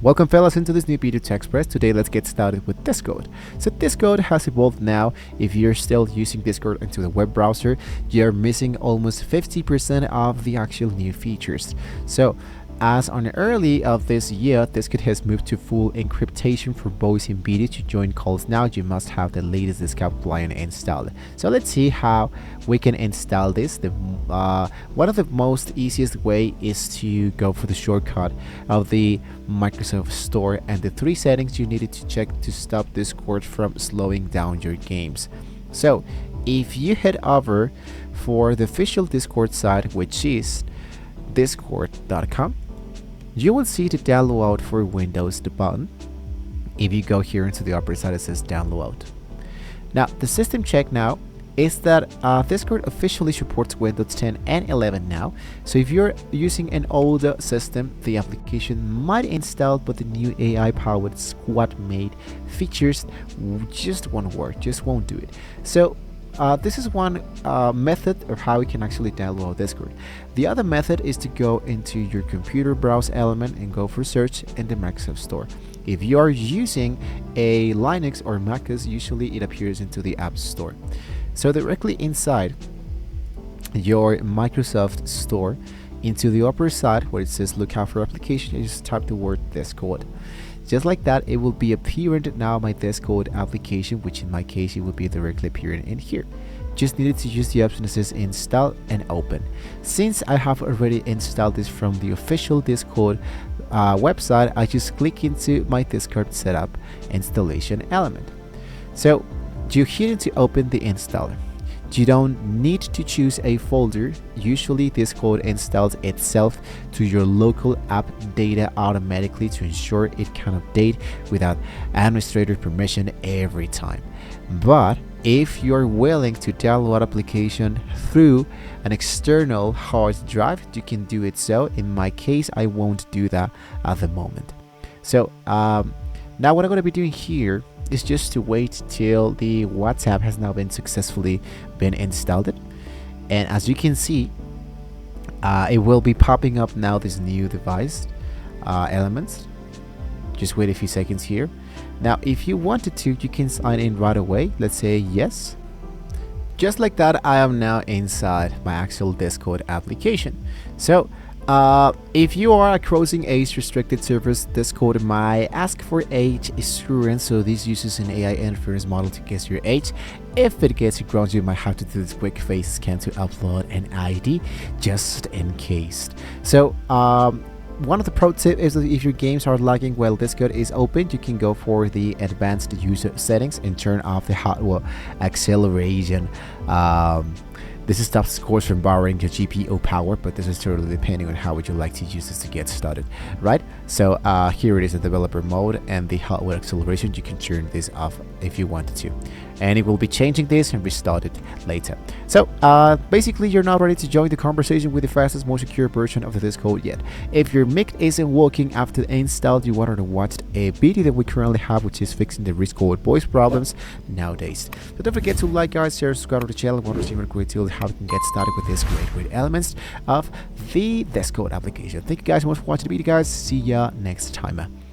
Welcome fellas into this new video to Express. Today let's get started with Discord. So Discord has evolved now. If you're still using Discord into the web browser, you're missing almost 50% of the actual new features. So as on early of this year, Discord has moved to full encryption for voice and video. To join calls now, you must have the latest Discord client installed. So let's see how we can install this. One of the most easiest way is to go for the shortcut of the Microsoft Store and the three settings you needed to check to stop Discord from slowing down your games. So if you head over for the official Discord site, which is discord.com, you will see the download for Windows the button. If you go here into the upper side, it says download. Now the system check now is that Discord officially supports Windows 10 and 11 now. So if you're using an older system, the application might install, but the new AI powered squad made features just won't work, just won't do it. So this is one method of how you can actually download Discord. The other method is to go into your computer browse element and go for search in the Microsoft Store. If you are using a Linux or MacOS, usually it appears into the App Store. So directly inside your Microsoft Store, into the upper side where it says look out for application, you just type the word Discord. Just like that, it will be appearing now my Discord application, which in my case it will be directly appearing in here. Just needed to use the option that says install and open. Since I have already installed this from the official Discord website, I just click into my Discord setup installation element. So you need to open the installer. You don't need to choose a folder. Usually Discord installs itself to your local app data automatically to ensure it can update without administrator permission every time. But if you're willing to download application through an external hard drive, you can do it. So in my case, I won't do that at the moment. So now what I'm going to be doing here is just to wait till the WhatsApp has now been successfully installed. And as you can see, it will be popping up now, this new device elements. Just wait a few seconds here. Now if you wanted to, you can sign in right away. Let's say yes. Just like that, I am now inside my actual Discord application. So if you are crossing age restricted servers, Discord might ask for age assurance, so this uses an AI inference model to guess your age. If it gets you grown, you might have to do this quick face scan to upload an ID just in case. So one of the pro tips is that if your games are lagging while Discord is open, you can go for the advanced user settings and turn off the hardware acceleration. This stops scores from borrowing your GPU power, but this is totally depending on how would you like to use this to get started, right? So here it is, the developer mode and the hardware acceleration. You can turn this off if you wanted to, and it will be changing this and restart it later. So basically, you're not ready to join the conversation with the fastest, most secure version of the Discord yet. If your mic isn't working after installed, you wanted to watch a video that we currently have, which is fixing the Discord voice problems nowadays. So don't forget to like, guys, share, subscribe to the channel. Want to see more great tools how we can get started with this great elements of the Discord application. Thank you guys so much for watching the video, guys. See ya next time.